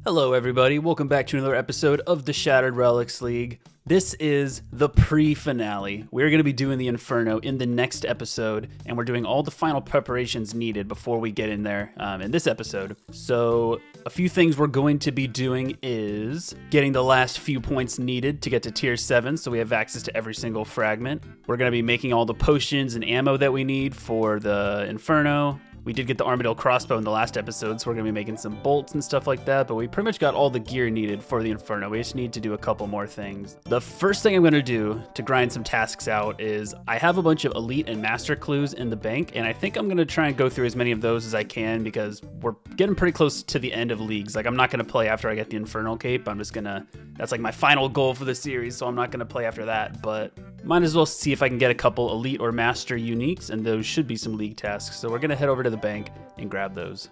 Hello everybody, welcome back to another episode of the Shattered Relics League. This is the pre-finale. We're going to be doing the Inferno in the next episode, and we're doing all the final preparations needed before we get in there in this episode. So a few things we're going to be doing is getting the last few points needed to get to tier 7, so we have access to every single fragment. We're going to be making all the potions and ammo that we need for the Inferno. We did get the Armadillo crossbow in the last episode, so we're going to be making some bolts and stuff like that, but we pretty much got all the gear needed for the Inferno. We just need to do a couple more things. The first thing I'm going to do to grind some tasks out is I have a bunch of elite and master clues in the bank, and I think I'm going to try and go through as many of those as I can because we're getting pretty close to the end of leagues. Like, I'm not going to play after I get the Infernal Cape. I'm just going to, that's like my final goal for the series, so I'm not going to play after that, but might as well see if I can get a couple elite or master uniques, and those should be some league tasks. So we're going to head over to the bank and grab those.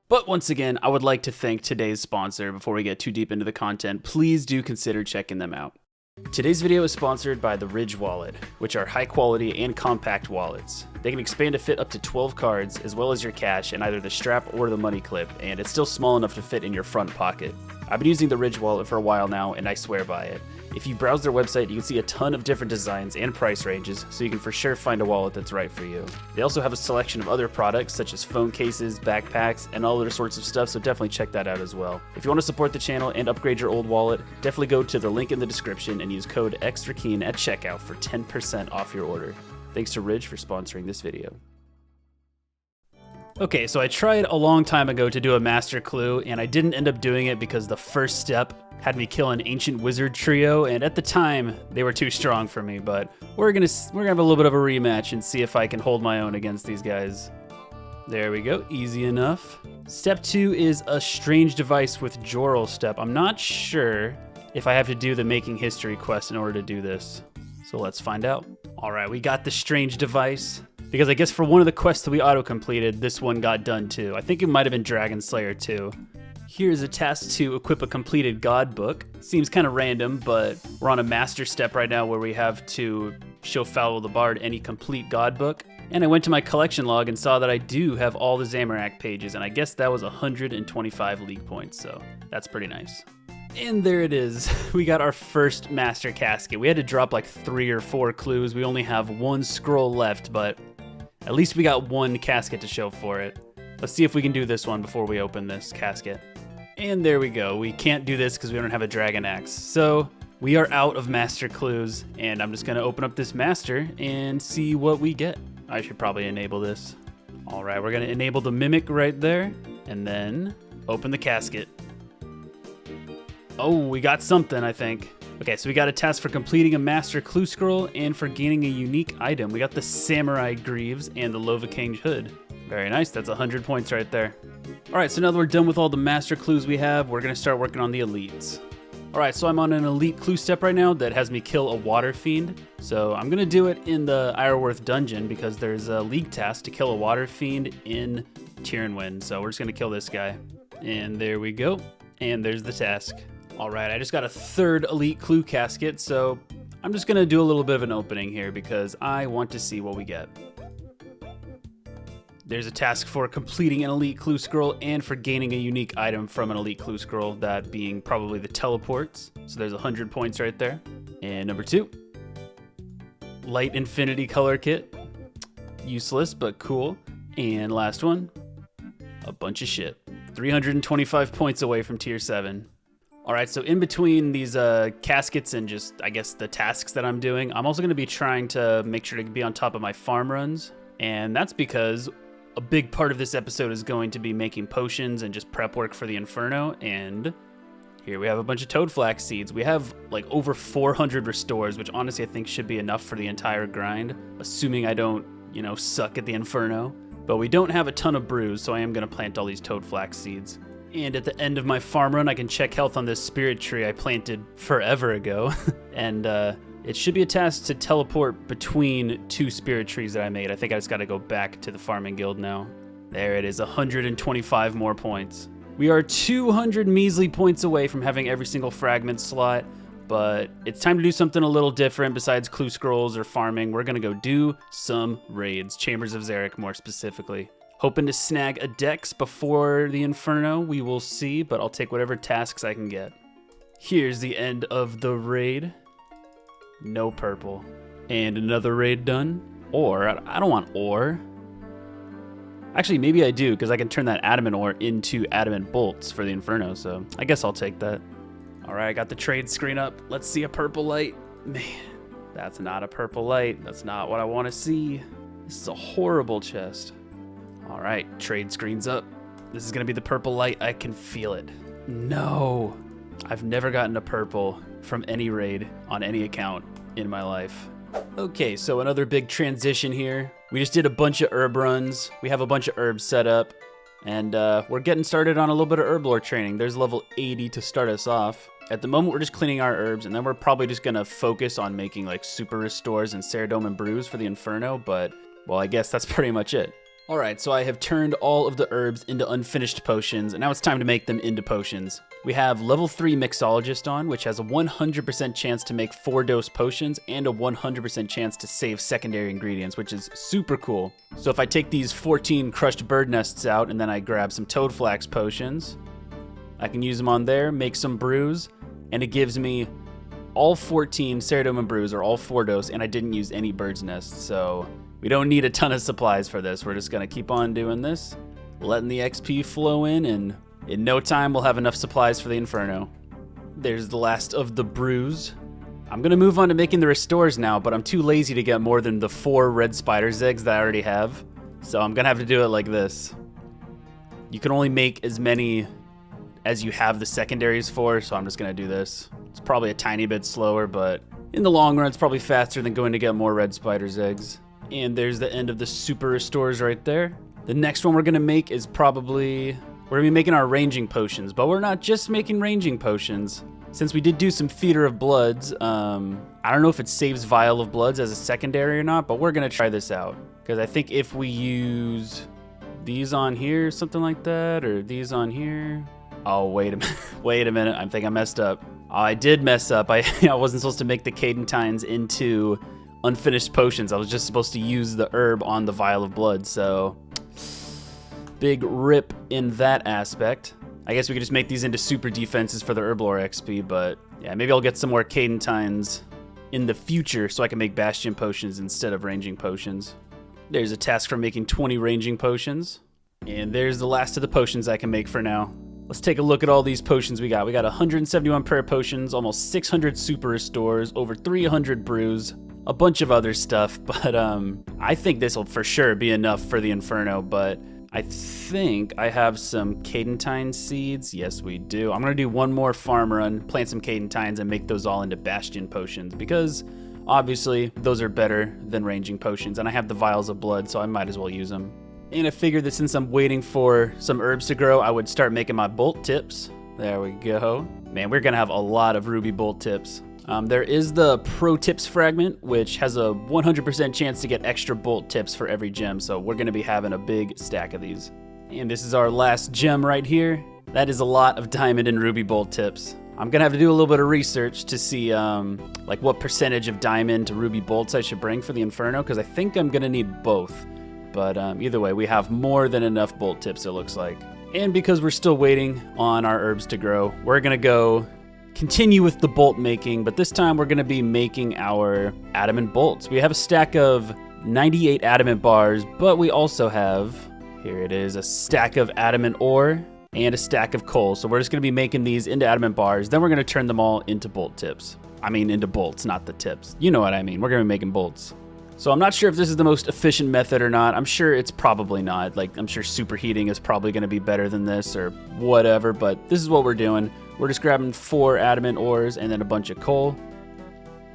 But once again, I would like to thank today's sponsor. Before we get too deep into the content, please do consider checking them out. Today's video is sponsored by the Ridge Wallet, which are high quality and compact wallets. They can expand to fit up to 12 cards, as well as your cash in either the strap or the money clip, and it's still small enough to fit in your front pocket. I've been using the Ridge Wallet for a while now, and I swear by it. If you browse their website, you can see a ton of different designs and price ranges, so you can for sure find a wallet that's right for you. They also have a selection of other products, such as phone cases, backpacks, and all other sorts of stuff, so definitely check that out as well. If you want to support the channel and upgrade your old wallet, definitely go to the link in the description and use code xRakine at checkout for 10% off your order. Thanks to Ridge for sponsoring this video. Okay, so I tried a long time ago to do a master clue, and I didn't end up doing it because the first step had me kill an ancient wizard trio, and at the time they were too strong for me. But we're gonna have a little bit of a rematch and see if I can hold my own against these guys. There we go, easy enough. Step 2 is a strange device with Joral step. I'm not sure if I have to do the making history quest in order to do this, so let's find out. All right, we got the strange device. Because I guess for one of the quests that we auto-completed, this one got done too. I think it might have been Dragon Slayer too. Here's a task to equip a completed god book. Seems kind of random, but we're on a master step right now where we have to show Foul the Bard any complete god book. And I went to my collection log and saw that I do have all the xRakine pages, and I guess that was 125 league points, so that's pretty nice. And there it is. We got our first master casket. We had to drop like 3 or 4 clues. We only have 1 scroll left, but at least we got 1 casket to show for it. Let's see if we can do this one before we open this casket. And there we go. We can't do this because we don't have a dragon axe. So we are out of master clues, and I'm just going to open up this master and see what we get. I should probably enable this. All right, we're going to enable the mimic right there, and then open the casket. Oh, we got something, I think. Okay, so we got a task for completing a master clue scroll and for gaining a unique item. We got the samurai greaves and the Lovacange hood. Very nice, that's 100 points right there. All right, so now that we're done with all the master clues we have, we're gonna start working on the elites. All right, so I'm on an elite clue step right now that has me kill a water fiend. So I'm gonna do it in the Ireworth dungeon because there's a league task to kill a water fiend in Tyrnwyn. So we're just gonna kill this guy. And there we go, and there's the task. All right, I just got a 3rd elite clue casket, so I'm just gonna do a little bit of an opening here because I want to see what we get. There's a task for completing an elite clue scroll and for gaining a unique item from an elite clue scroll, that being probably the teleports. So there's 100 points right there. And number 2, light infinity color kit. Useless, but cool. And last one, a bunch of shit. 325 points away from tier 7. All right, so in between these caskets and just, I guess, the tasks that I'm doing, I'm also going to be trying to make sure to be on top of my farm runs. And that's because a big part of this episode is going to be making potions and just prep work for the Inferno. And here we have a bunch of toad flax seeds. We have like over 400 restores, which honestly I think should be enough for the entire grind, assuming I don't, suck at the Inferno. But we don't have a ton of brews, so I am going to plant all these toad flax seeds. And at the end of my farm run, I can check health on this spirit tree I planted forever ago. And it should be a task to teleport between 2 spirit trees that I made. I think I just got to go back to the farming guild now. There it is, 125 more points. We are 200 measly points away from having every single fragment slot, but it's time to do something a little different besides clue scrolls or farming. We're going to go do some raids, Chambers of Xeric more specifically. Hoping to snag a dex before the Inferno, we will see, but I'll take whatever tasks I can get. Here's the end of the raid. No purple. And another raid done. Ore, I don't want ore. Actually, maybe I do, because I can turn that adamant ore into adamant bolts for the Inferno, so I guess I'll take that. All right, I got the trade screen up. Let's see a purple light. Man, that's not a purple light. That's not what I want to see. This is a horrible chest. All right, trade screen's up. This is gonna be the purple light. I can feel it. No, I've never gotten a purple from any raid on any account in my life. Okay, so another big transition here. We just did a bunch of herb runs. We have a bunch of herbs set up, and we're getting started on a little bit of herblore training. There's level 80 to start us off. At the moment, we're just cleaning our herbs, and then we're probably just gonna focus on making like super restores and ceridome and brews for the Inferno, but well, I guess that's pretty much it. All right, so I have turned all of the herbs into unfinished potions, and now it's time to make them into potions. We have level 3 Mixologist on, which has a 100% chance to make 4-dose potions and a 100% chance to save secondary ingredients, which is super cool. So if I take these 14 crushed bird nests out and then I grab some toadflax potions, I can use them on there, make some brews, and it gives me all 14 ceridome and brews, or all 4-dose, and I didn't use any bird's nests, so we don't need a ton of supplies for this. We're just gonna keep on doing this, letting the XP flow in no time we'll have enough supplies for the Inferno. There's the last of the brews. I'm gonna move on to making the restores now, but I'm too lazy to get more than the 4 red spider's eggs that I already have, so I'm gonna have to do it like this. You can only make as many as you have the secondaries for, so I'm just gonna do this. It's probably a tiny bit slower, but in the long run, it's probably faster than going to get more red spider's eggs. And there's the end of the super restores right there. The next one we're gonna make is probably, we're gonna be making our ranging potions, but we're not just making ranging potions. Since we did do some Feeder of Bloods, I don't know if it saves Vial of Bloods as a secondary or not, but we're gonna try this out. Because I think if we use these on here, something like that, or these on here. Oh, wait a minute, wait a minute, I think I messed up. Oh, I did mess up. I wasn't supposed to make the Cadentines into unfinished potions. I was just supposed to use the herb on the Vial of Blood, so big rip in that aspect. I guess we could just make these into super defenses for the Herblore XP, but yeah, maybe I'll get some more Cadentines in the future so I can make Bastion potions instead of ranging potions. There's a task for making 20 ranging potions, and there's the last of the potions I can make for now. Let's take a look at all these potions we got. We got 171 prayer potions, almost 600 super restores, over 300 brews, a bunch of other stuff, but I think this will for sure be enough for the Inferno, but I think I have some Cadentine seeds. Yes, we do. I'm gonna do one more farm run, plant some Cadentines, and make those all into Bastion potions, because obviously those are better than ranging potions, and I have the Vials of Blood, so I might as well use them. And I figured that since I'm waiting for some herbs to grow, I would start making my bolt tips. There we go. Man, we're gonna have a lot of ruby bolt tips. There is the Pro Tips fragment, which has a 100% chance to get extra bolt tips for every gem, so we're gonna be having a big stack of these. And this is our last gem right here. That is a lot of diamond and ruby bolt tips. I'm gonna have to do a little bit of research to see like what percentage of diamond to ruby bolts I should bring for the Inferno, because I think I'm gonna need both. But either way, we have more than enough bolt tips, it looks like. And because we're still waiting on our herbs to grow, we're gonna go continue with the bolt making, but this time we're gonna be making our adamant bolts. We have a stack of 98 adamant bars, but we also have, here it is, a stack of adamant ore and a stack of coal. So we're just gonna be making these into adamant bars, then we're gonna turn them all into bolt tips. I mean, into bolts, not the tips. You know what I mean, we're gonna be making bolts. So I'm not sure if this is the most efficient method or not. I'm sure it's probably not. Like, I'm sure superheating is probably gonna be better than this or whatever, but this is what we're doing. We're just grabbing 4 adamant ores and then a bunch of coal.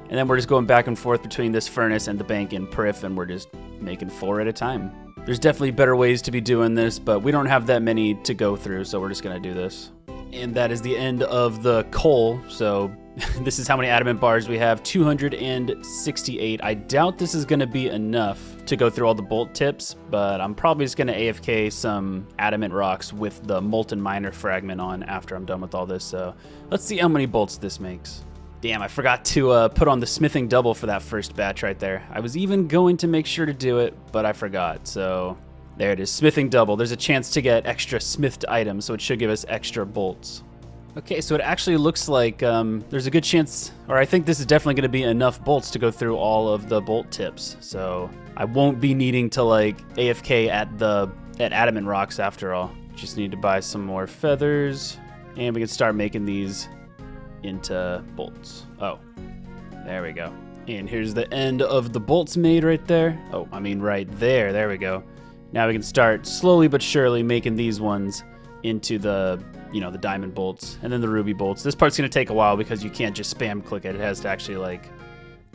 And then we're just going back and forth between this furnace and the bank in Prif, and we're just making 4 at a time. There's definitely better ways to be doing this, but we don't have that many to go through, so we're just gonna do this. And that is the end of the coal, so this is how many adamant bars we have, 268. I doubt this is gonna be enough to go through all the bolt tips, but I'm probably just gonna AFK some adamant rocks with the molten miner fragment on after I'm done with all this. So let's see how many bolts this makes. Damn, I forgot to put on the smithing double for that first batch right there. I was even going to make sure to do it, but I forgot. So There it is, smithing double. There's a chance to get extra smithed items, so it should give us extra bolts. Okay, so it actually looks like there's a good chance, or I think this is definitely going to be enough bolts to go through all of the bolt tips. So I won't be needing to like AFK at adamant rocks after all. Just need to buy some more feathers, and we can start making these into bolts. Oh, there we go. And here's the end of the bolts made right there. Oh, I mean right there. There we go. Now we can start slowly but surely making these ones into the, you know, the diamond bolts and then the ruby bolts. This part's going to take a while because you can't just spam click it. It has to actually like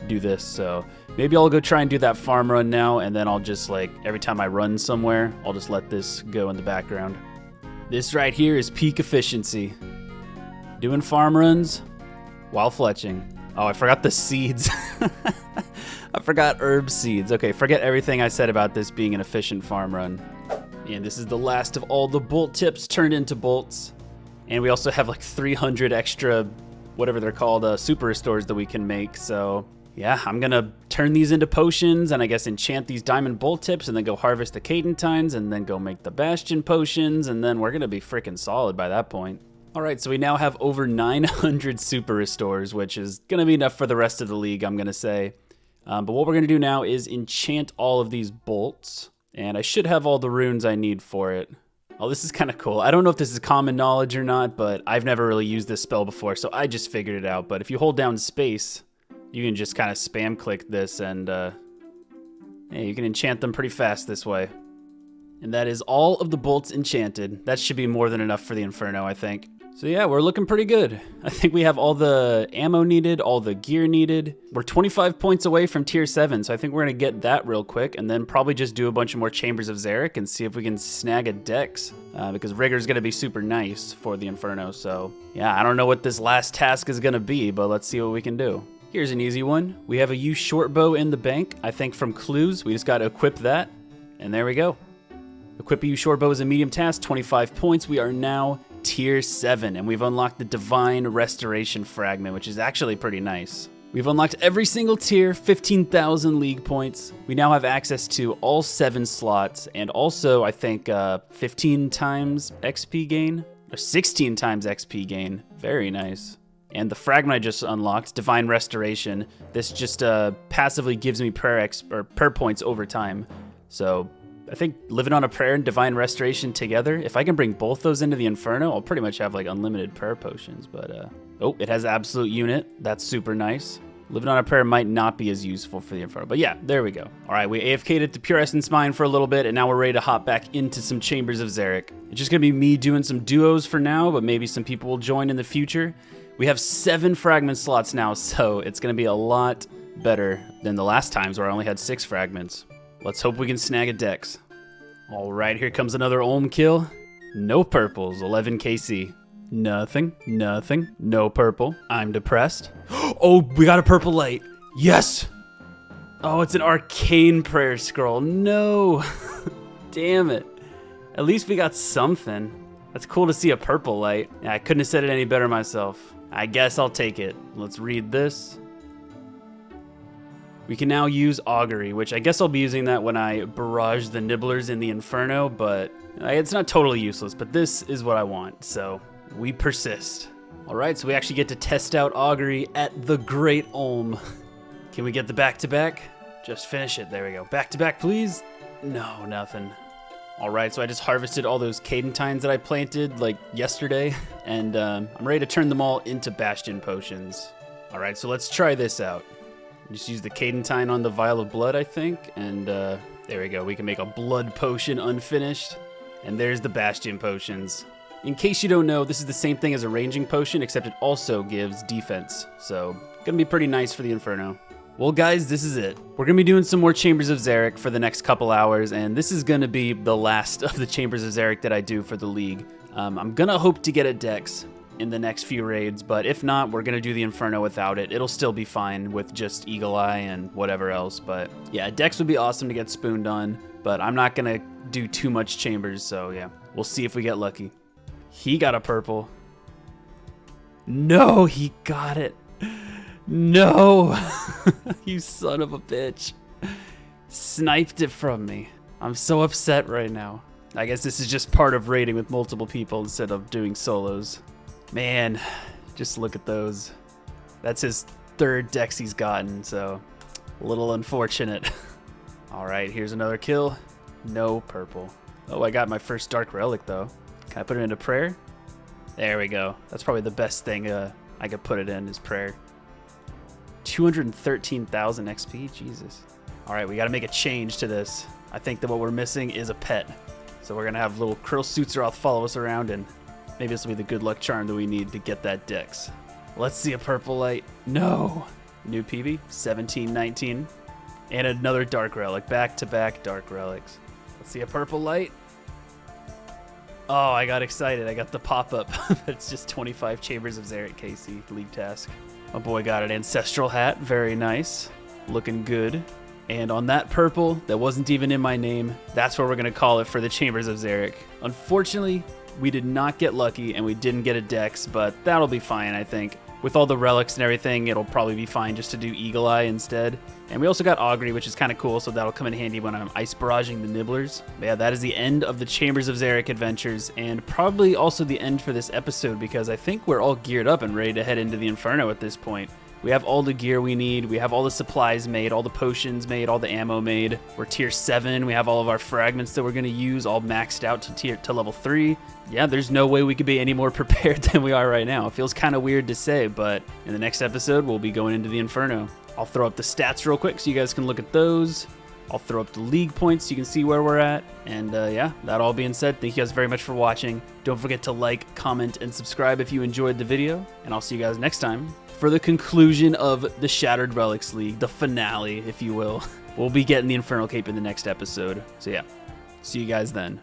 do this. So maybe I'll go try and do that farm run now, and then I'll just like every time I run somewhere, I'll just let this go in the background. This right here is peak efficiency. Doing farm runs while fletching. Oh, I forgot the seeds. I forgot herb seeds. Okay, forget everything I said about this being an efficient farm run. And this is the last of all the bolt tips turned into bolts. And we also have like 300 extra, whatever they're called, super restores that we can make. So yeah, I'm gonna turn these into potions and I guess enchant these diamond bolt tips and then go harvest the cadentines and then go make the bastion potions, and then we're gonna be freaking solid by that point. All right, so we now have over 900 super restores, which is gonna be enough for the rest of the league, I'm gonna say. But what we're gonna do now is enchant all of these bolts, and I should have all the runes I need for it. Oh, this is kind of cool. I don't know if this is common knowledge or not, but I've never really used this spell before, so I just figured it out. But if you hold down space, you can just kind of spam click this, and hey, you can enchant them pretty fast this way. And that is all of the bolts enchanted. That should be more than enough for the Inferno, I think. So yeah, we're looking pretty good. I think we have all the ammo needed, all the gear needed. We're 25 points away from tier 7, so I think we're gonna get that real quick and then probably just do a bunch of more Chambers of xRakine and see if we can snag a dex, because Rigor's gonna be super nice for the Inferno. So yeah, I don't know what this last task is gonna be, but let's see what we can do. Here's an easy one. We have a U short bow in the bank, I think from clues. We just gotta equip that, and there we go. Equip a U short bow is a medium task, 25 points. We are now tier 7, and we've unlocked the Divine Restoration Fragment, which is actually pretty nice. We've unlocked every single tier, 15,000 league points. We now have access to all 7 slots, and also, I think, 15 times XP gain, or 16 times XP gain. Very nice. And the fragment I just unlocked, Divine Restoration, this just passively gives me prayer points over time. So I think living on a prayer and divine restoration together, if I can bring both those into the Inferno, I'll pretty much have like unlimited prayer potions. But oh, it has absolute unit. That's super nice. Living on a prayer might not be as useful for the Inferno, but yeah, there we go. All right, we AFK'd at the Pure Essence Mine for a little bit, and now we're ready to hop back into some Chambers of xRakine. It's just gonna be me doing some duos for now, but maybe some people will join in the future. We have 7 fragment slots now, so it's gonna be a lot better than the last times where I only had 6 fragments. Let's hope we can snag a dex. All right, here comes another Olm kill. No purples, 11 KC. Nothing, nothing, no purple. I'm depressed. Oh, we got a purple light. Yes! Oh, it's an arcane prayer scroll. No! Damn it. At least we got something. That's cool to see a purple light. Yeah, I couldn't have said it any better myself. I guess I'll take it. Let's read this. We can now use Augury, which I guess I'll be using that when I barrage the Nibblers in the Inferno, but it's not totally useless, but this is what I want, so we persist. All right, so we actually get to test out Augury at the Great Olm. Can we get the back-to-back? Just finish it, there we go. Back-to-back, please? No, nothing. All right, so I just harvested all those cadentines that I planted like yesterday, and I'm ready to turn them all into bastion potions. All right, so let's try this out. Just use the cadentine on the vial of blood, I think, and there we go. We can make a blood potion unfinished, and there's the bastion potions. In case you don't know, this is the same thing as a ranging potion, except it also gives defense, so gonna be pretty nice for the Inferno. Well, guys, this is it. We're gonna be doing some more Chambers of xRakine for the next couple hours, and this is gonna be the last of the Chambers of xRakine that I do for the League. I'm gonna hope to get a dex in the next few raids, but if not, we're gonna do the Inferno without it. It'll still be fine with just Eagle Eye and whatever else, but yeah, dex would be awesome to get spooned on, but I'm not gonna do too much Chambers, so yeah, we'll see if we get lucky. He got a purple. No, he got it. No, you son of a bitch. Sniped it from me. I'm so upset right now. I guess this is just part of raiding with multiple people instead of doing solos. Man, just look at those. That's his third dex he's gotten, so a little unfortunate. All right, here's another kill. No purple. Oh, I got my first Dark Relic, though. Can I put it into prayer? There we go. That's probably the best thing I could put it in is prayer. 213,000 XP, Jesus. All right, we got to make a change to this. I think that what we're missing is a pet. So we're going to have little Curl Suitseroth follow us around, and maybe this will be the good luck charm that we need to get that dex. Let's see a purple light. No. New PB, 1719. And another Dark Relic. Back-to-back Dark Relics. Let's see a purple light. Oh, I got excited. I got the pop-up. It's just 25 Chambers of Xeric KC League task. My boy got an Ancestral Hat. Very nice. Looking good. And on that purple, that wasn't even in my name, that's what we're going to call it for the Chambers of Xeric. Unfortunately, we did not get lucky and we didn't get a dex, but that'll be fine, I think. With all the relics and everything, it'll probably be fine just to do Eagle Eye instead. And we also got Augury, which is kind of cool, so that'll come in handy when I'm ice barraging the Nibblers. But yeah, that is the end of the Chambers of Xeric adventures, and probably also the end for this episode, because I think we're all geared up and ready to head into the Inferno at this point. We have all the gear we need, we have all the supplies made, all the potions made, all the ammo made. We're tier 7, we have all of our fragments that we're going to use all maxed out to level 3. Yeah, there's no way we could be any more prepared than we are right now. It feels kind of weird to say, but in the next episode, we'll be going into the Inferno. I'll throw up the stats real quick so you guys can look at those. I'll throw up the league points so you can see where we're at. And yeah, that all being said, thank you guys very much for watching. Don't forget to like, comment, and subscribe if you enjoyed the video. And I'll see you guys next time for the conclusion of the Shattered Relics League, the finale, if you will. We'll be getting the Infernal Cape in the next episode. So yeah, see you guys then.